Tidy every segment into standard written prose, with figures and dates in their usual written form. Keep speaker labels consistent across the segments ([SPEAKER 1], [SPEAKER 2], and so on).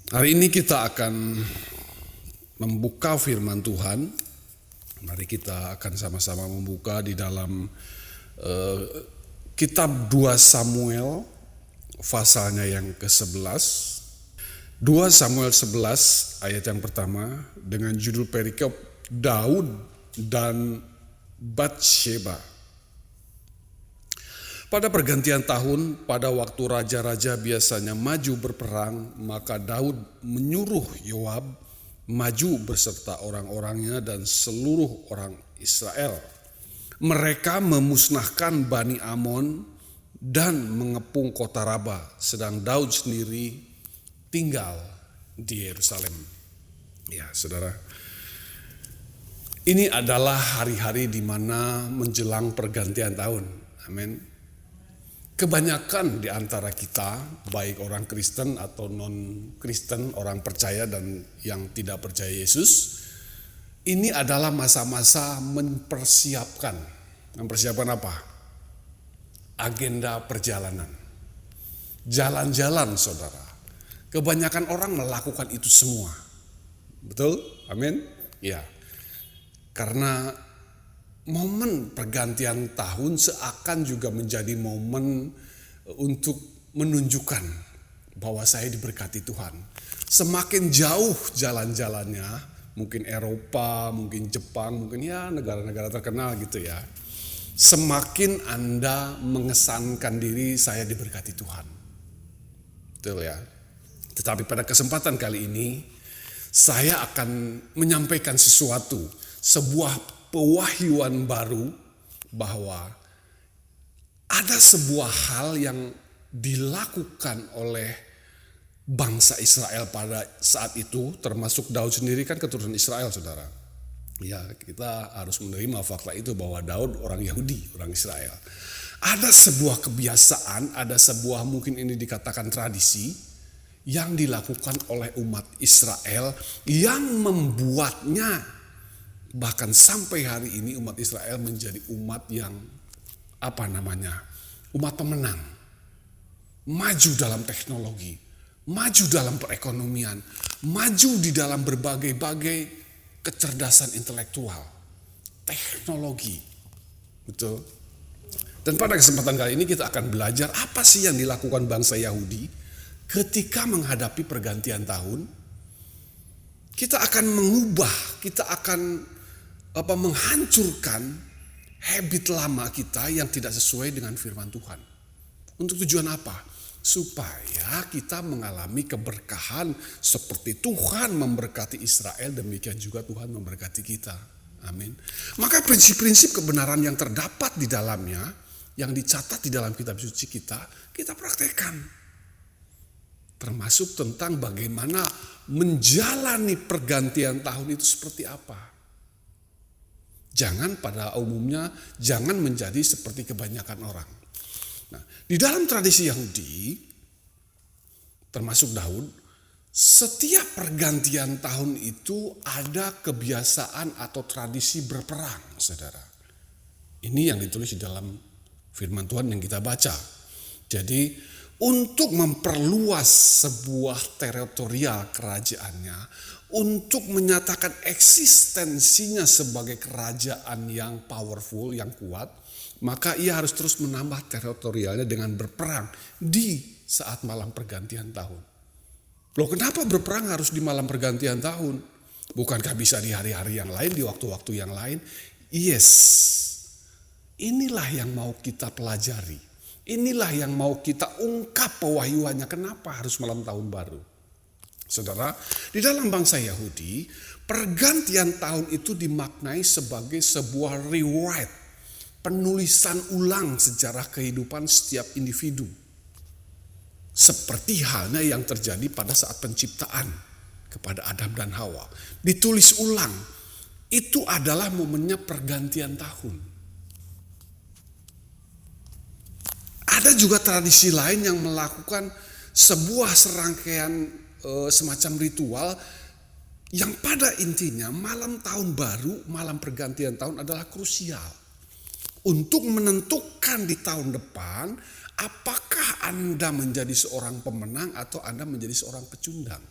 [SPEAKER 1] Hari ini kita akan membuka firman Tuhan. Mari kita akan sama-sama membuka di dalam kitab 2 Samuel pasalnya yang ke-11. 2 Samuel 11 ayat yang pertama dengan judul perikop Daud dan Batsheba. Pada pergantian tahun, pada waktu raja-raja biasanya maju berperang, maka Daud menyuruh Yoab maju beserta orang-orangnya dan seluruh orang Israel. Mereka memusnahkan Bani Amon dan mengepung kota Raba, sedang Daud sendiri tinggal di Yerusalem. Ya, saudara, ini adalah hari-hari di mana menjelang pergantian tahun. Amin. Kebanyakan di antara kita, baik orang Kristen atau non-Kristen, orang percaya dan yang tidak percaya Yesus, ini adalah masa-masa mempersiapkan apa? Agenda perjalanan. Jalan-jalan, saudara. Kebanyakan orang melakukan itu semua. Betul? Amin? Ya. Karena momen pergantian tahun seakan juga menjadi momen untuk menunjukkan bahwa saya diberkati Tuhan. Semakin jauh jalan-jalannya, mungkin Eropa, mungkin Jepang, mungkin ya negara-negara terkenal gitu ya. Semakin Anda mengesankan diri saya diberkati Tuhan. Betul ya. Tetapi pada kesempatan kali ini, saya akan menyampaikan sesuatu, sebuah pewahyuan baru bahwa ada sebuah hal yang dilakukan oleh bangsa Israel pada saat itu, termasuk Daud sendiri kan keturunan Israel, saudara. Ya, kita harus menerima fakta itu bahwa Daud orang Yahudi, orang Israel. Ada sebuah kebiasaan, ada sebuah mungkin ini dikatakan tradisi yang dilakukan oleh umat Israel yang membuatnya bahkan sampai hari ini umat Israel menjadi umat yang umat pemenang. Maju dalam teknologi, maju dalam perekonomian, maju di dalam berbagai-bagai kecerdasan intelektual, teknologi. Betul? Dan pada kesempatan kali ini kita akan belajar apa sih yang dilakukan bangsa Yahudi ketika menghadapi pergantian tahun. Kita akan mengubah, kita akan menghancurkan habit lama kita yang tidak sesuai dengan firman Tuhan. Untuk tujuan apa? Supaya kita mengalami keberkahan seperti Tuhan memberkati Israel, demikian juga Tuhan memberkati kita. Amin. Maka prinsip-prinsip kebenaran yang terdapat di dalamnya, yang dicatat di dalam kitab suci kita praktekkan. Termasuk tentang bagaimana menjalani pergantian tahun itu seperti apa. Jangan pada umumnya, jangan menjadi seperti kebanyakan orang. Nah, di dalam tradisi Yahudi, termasuk Daud, setiap pergantian tahun itu ada kebiasaan atau tradisi berperang, saudara. Ini yang ditulis di dalam firman Tuhan yang kita baca. Jadi, untuk memperluas sebuah teritorial kerajaannya, untuk menyatakan eksistensinya sebagai kerajaan yang powerful, yang kuat, maka ia harus terus menambah teritorialnya dengan berperang di saat malam pergantian tahun. Loh, kenapa berperang harus di malam pergantian tahun? Bukankah bisa di hari-hari yang lain, di waktu-waktu yang lain? Yes, inilah yang mau kita pelajari. Inilah yang mau kita ungkap pewahyuannya, kenapa harus malam tahun baru. Saudara, di dalam bangsa Yahudi, pergantian tahun itu dimaknai sebagai sebuah rewrite, penulisan ulang sejarah kehidupan setiap individu. Seperti halnya yang terjadi pada saat penciptaan kepada Adam dan Hawa. Ditulis ulang, itu adalah momennya pergantian tahun. Ada juga tradisi lain yang melakukan sebuah serangkaian semacam ritual yang pada intinya malam tahun baru, malam pergantian tahun adalah krusial. Untuk menentukan di tahun depan apakah Anda menjadi seorang pemenang atau Anda menjadi seorang pecundang.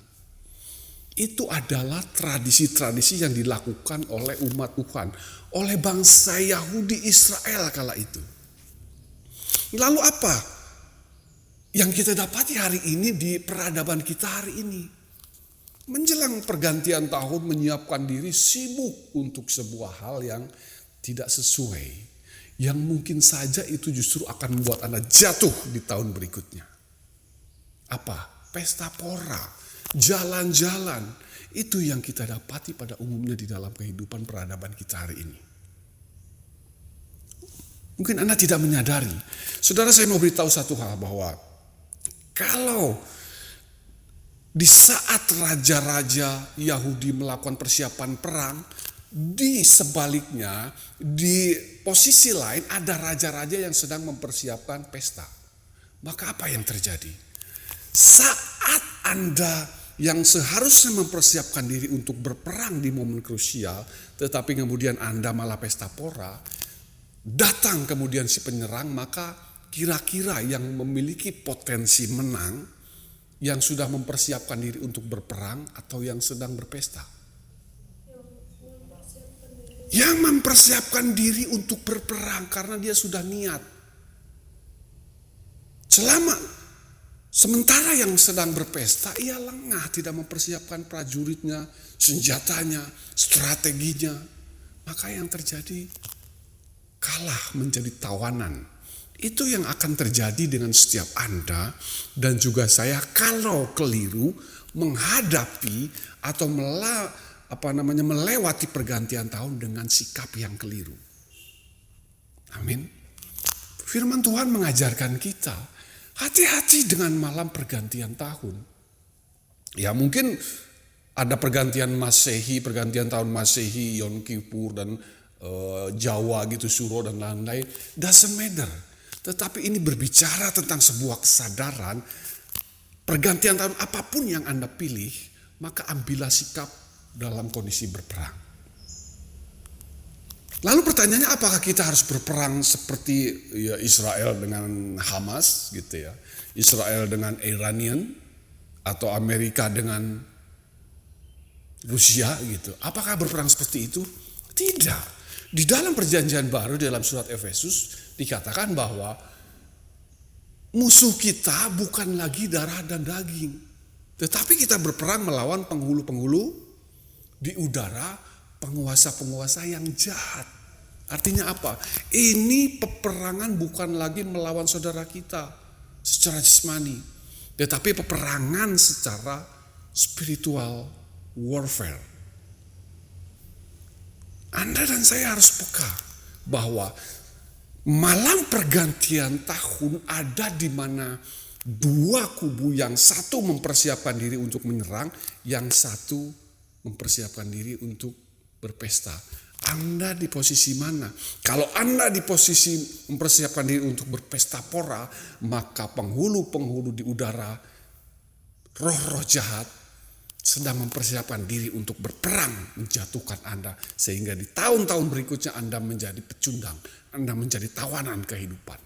[SPEAKER 1] Itu adalah tradisi-tradisi yang dilakukan oleh umat Tuhan, oleh bangsa Yahudi Israel kala itu. Lalu apa yang kita dapati hari ini di peradaban kita hari ini? Menjelang pergantian tahun menyiapkan diri sibuk untuk sebuah hal yang tidak sesuai. Yang mungkin saja itu justru akan membuat Anda jatuh di tahun berikutnya. Apa? Pesta pora, jalan-jalan. Itu yang kita dapati pada umumnya di dalam kehidupan peradaban kita hari ini. Mungkin Anda tidak menyadari. Saudara, saya mau beritahu satu hal bahwa kalau di saat raja-raja Yahudi melakukan persiapan perang, di sebaliknya, di posisi lain ada raja-raja yang sedang mempersiapkan pesta. Maka apa yang terjadi? Saat Anda yang seharusnya mempersiapkan diri untuk berperang di momen krusial, tetapi kemudian Anda malah pesta pora, datang kemudian si penyerang, maka kira-kira yang memiliki potensi menang, yang sudah mempersiapkan diri untuk berperang atau yang sedang berpesta? Yang mempersiapkan diri untuk berperang karena dia sudah niat. Sementara yang sedang berpesta, ia lengah, tidak mempersiapkan prajuritnya, senjatanya, strateginya. Maka yang terjadi, kalah menjadi tawanan. Itu yang akan terjadi dengan setiap Anda dan juga saya kalau keliru menghadapi atau melewati pergantian tahun dengan sikap yang keliru. Amin. Firman Tuhan mengajarkan kita, hati-hati dengan malam pergantian tahun. Ya mungkin ada pergantian Masehi, pergantian tahun Masehi, Yom Kippur dan Jawa gitu, Suro dan lain-lain. Doesn't matter. Tetapi ini berbicara tentang sebuah kesadaran pergantian tahun apapun yang Anda pilih, maka ambillah sikap dalam kondisi berperang. Lalu pertanyaannya, apakah kita harus berperang seperti ya Israel dengan Hamas gitu ya, Israel dengan Iranian, atau Amerika dengan Rusia gitu? Apakah berperang seperti itu? Tidak. Di dalam perjanjian baru dalam surat Efesus dikatakan bahwa musuh kita bukan lagi darah dan daging, tetapi kita berperang melawan penghulu-penghulu di udara, penguasa-penguasa yang jahat. Artinya apa? Ini peperangan bukan lagi melawan saudara kita secara jasmani, tetapi peperangan secara spiritual warfare. Anda dan saya harus peka bahwa malam pergantian tahun ada di mana dua kubu, yang satu mempersiapkan diri untuk menyerang, yang satu mempersiapkan diri untuk berpesta. Anda di posisi mana? Kalau Anda di posisi mempersiapkan diri untuk berpesta pora, maka penghulu-penghulu di udara, roh-roh jahat sedang mempersiapkan diri untuk berperang menjatuhkan Anda. Sehingga di tahun-tahun berikutnya Anda menjadi pecundang, Anda menjadi tawanan kehidupan.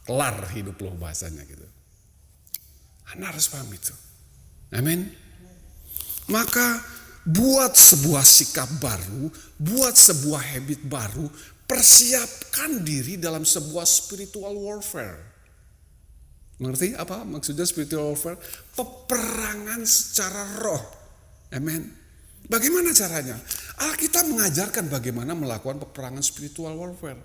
[SPEAKER 1] Kelar hidup loh bahasanya gitu. Anda harus paham itu. Amin. Maka buat sebuah sikap baru, buat sebuah habit baru, persiapkan diri dalam sebuah spiritual warfare. Mengerti apa maksudnya spiritual warfare? Peperangan secara roh. Amin. Bagaimana caranya? Alkitab mengajarkan bagaimana melakukan peperangan spiritual warfare.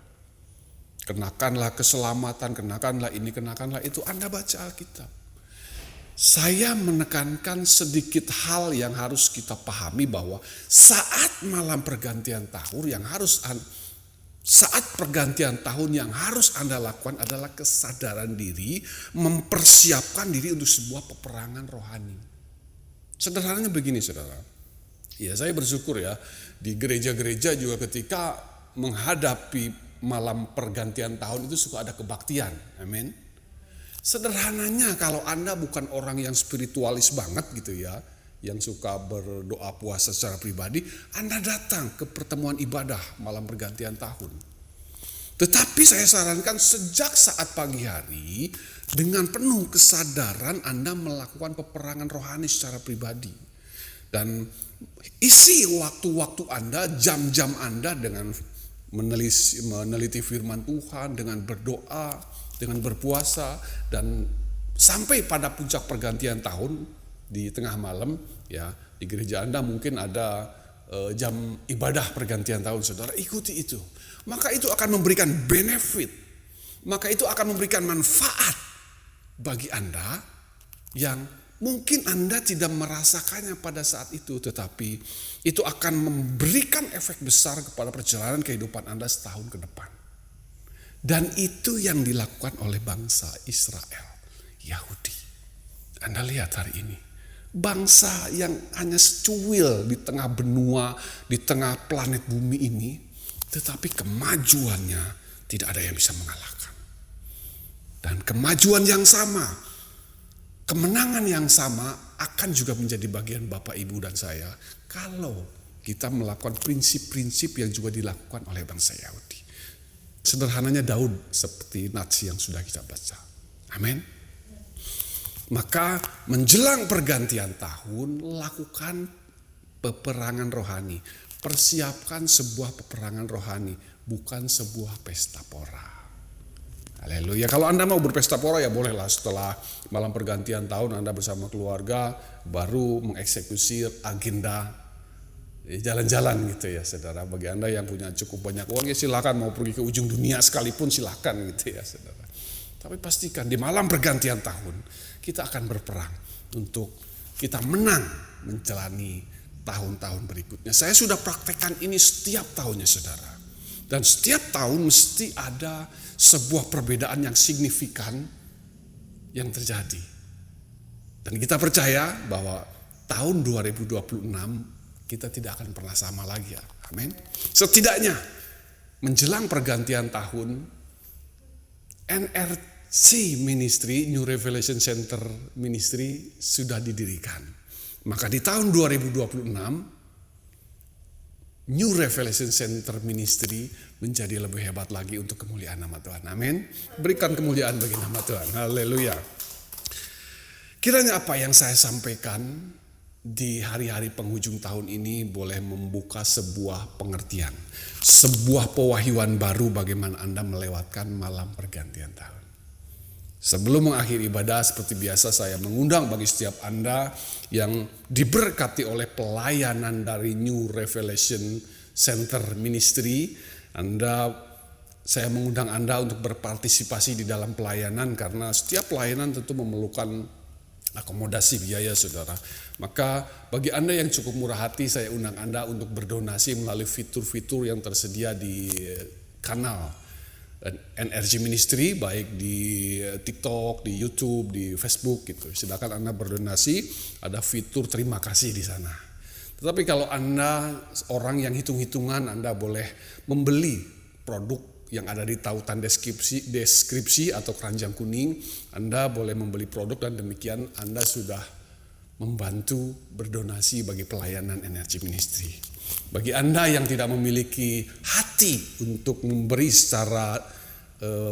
[SPEAKER 1] Kenakanlah keselamatan, kenakanlah ini, kenakanlah itu. Anda baca Alkitab. Saya menekankan sedikit hal yang harus kita pahami bahwa saat malam pergantian tahun yang harus Anda lakukan adalah kesadaran diri, mempersiapkan diri untuk sebuah peperangan rohani. Sederhananya begini saudara, ya saya bersyukur ya di gereja-gereja juga ketika menghadapi malam pergantian tahun itu suka ada kebaktian, amin. Sederhananya kalau Anda bukan orang yang spiritualis banget gitu ya, yang suka berdoa puasa secara pribadi, Anda datang ke pertemuan ibadah malam pergantian tahun. Tetapi saya sarankan sejak saat pagi hari, dengan penuh kesadaran Anda melakukan peperangan rohani secara pribadi. Dan isi waktu-waktu Anda, jam-jam Anda dengan meneliti firman Tuhan, dengan berdoa, dengan berpuasa, dan sampai pada puncak pergantian tahun di tengah malam, ya di gereja Anda mungkin ada jam ibadah pergantian tahun, saudara ikuti itu. Maka itu akan memberikan benefit, maka itu akan memberikan manfaat bagi Anda yang mungkin Anda tidak merasakannya pada saat itu, tetapi itu akan memberikan efek besar kepada perjalanan kehidupan Anda setahun ke depan. Dan itu yang dilakukan oleh bangsa Israel, Yahudi. Anda lihat hari ini, bangsa yang hanya secuil di tengah benua, di tengah planet bumi ini, tetapi kemajuannya tidak ada yang bisa mengalahkan. Dan kemajuan yang sama, kemenangan yang sama akan juga menjadi bagian Bapak, Ibu, dan saya kalau kita melakukan prinsip-prinsip yang juga dilakukan oleh bangsa Yahudi. Sederhananya Daud seperti nats yang sudah kita baca. Amin. Maka menjelang pergantian tahun, lakukan peperangan rohani. Persiapkan sebuah peperangan rohani, bukan sebuah pesta pora. Haleluya. Kalau Anda mau berpesta pora ya bolehlah, setelah malam pergantian tahun Anda bersama keluarga baru mengeksekusi agenda jalan-jalan gitu ya saudara. Bagi Anda yang punya cukup banyak uang ya silakan, mau pergi ke ujung dunia sekalipun silakan gitu ya saudara. Tapi pastikan di malam pergantian tahun kita akan berperang untuk kita menang menjalani tahun-tahun berikutnya. Saya sudah praktekkan ini setiap tahunnya saudara. Dan setiap tahun mesti ada sebuah perbedaan yang signifikan yang terjadi. Dan kita percaya bahwa tahun 2026 kita tidak akan pernah sama lagi ya. Amin. Setidaknya menjelang pergantian tahun, NRC Ministry, New Revelation Center Ministry sudah didirikan. Maka di tahun 2026, New Revelation Center Ministry menjadi lebih hebat lagi untuk kemuliaan nama Tuhan. Amin. Berikan kemuliaan bagi nama Tuhan. Haleluya. Kiranya apa yang saya sampaikan di hari-hari penghujung tahun ini boleh membuka sebuah pengertian, sebuah pewahyuan baru bagaimana Anda melewatkan malam pergantian tahun. Sebelum mengakhiri ibadah seperti biasa saya mengundang bagi setiap Anda yang diberkati oleh pelayanan dari New Revelation Center Ministry, saya mengundang Anda untuk berpartisipasi di dalam pelayanan karena setiap pelayanan tentu memerlukan akomodasi biaya saudara. Maka bagi Anda yang cukup murah hati saya undang Anda untuk berdonasi melalui fitur-fitur yang tersedia di kanal NRG Ministry, baik di TikTok, di YouTube, di Facebook gitu. Silakan Anda berdonasi, ada fitur terima kasih di sana. Tetapi kalau Anda orang yang hitung-hitungan, Anda boleh membeli produk yang ada di tautan deskripsi atau keranjang kuning. Anda boleh membeli produk dan demikian Anda sudah membantu berdonasi bagi pelayanan NRG Ministry. Bagi Anda yang tidak memiliki hati untuk memberi secara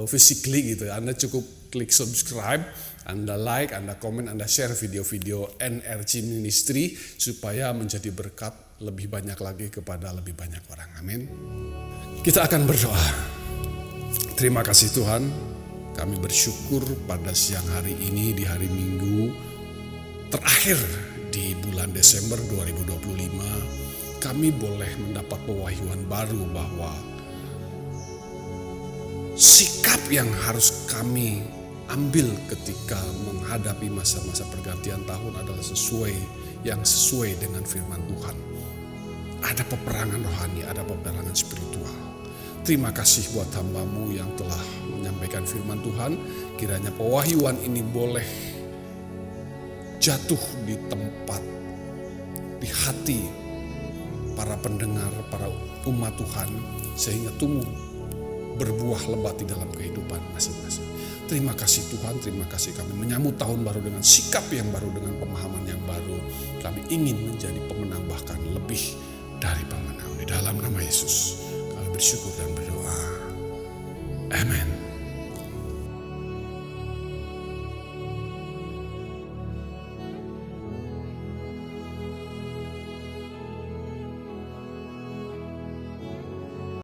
[SPEAKER 1] physically gitu, Anda cukup klik subscribe, Anda like, Anda komen, Anda share video-video NRG Ministry supaya menjadi berkat lebih banyak lagi kepada lebih banyak orang. Amin. Kita akan berdoa. Terima kasih Tuhan, kami bersyukur pada siang hari ini di hari Minggu terakhir di bulan Desember 2025, kami boleh mendapat pewahyuan baru bahwa sikap yang harus kami ambil ketika menghadapi masa-masa pergantian tahun adalah sesuai dengan firman Tuhan. Ada peperangan rohani, ada peperangan spiritual. Terima kasih buat hamba-Mu yang telah menyampaikan firman Tuhan. Kiranya pewahyuan ini boleh jatuh di tempat, di hati para pendengar, para umat Tuhan, sehingga tumbuh berbuah lebat di dalam kehidupan masing-masing. Terima kasih Tuhan, terima kasih kami menyambut tahun baru dengan sikap yang baru, dengan pemahaman yang baru. Kami ingin menjadi pemenang, bahkan lebih dari pemenang. Di dalam nama Yesus kami bersyukur dan berdoa. Amin.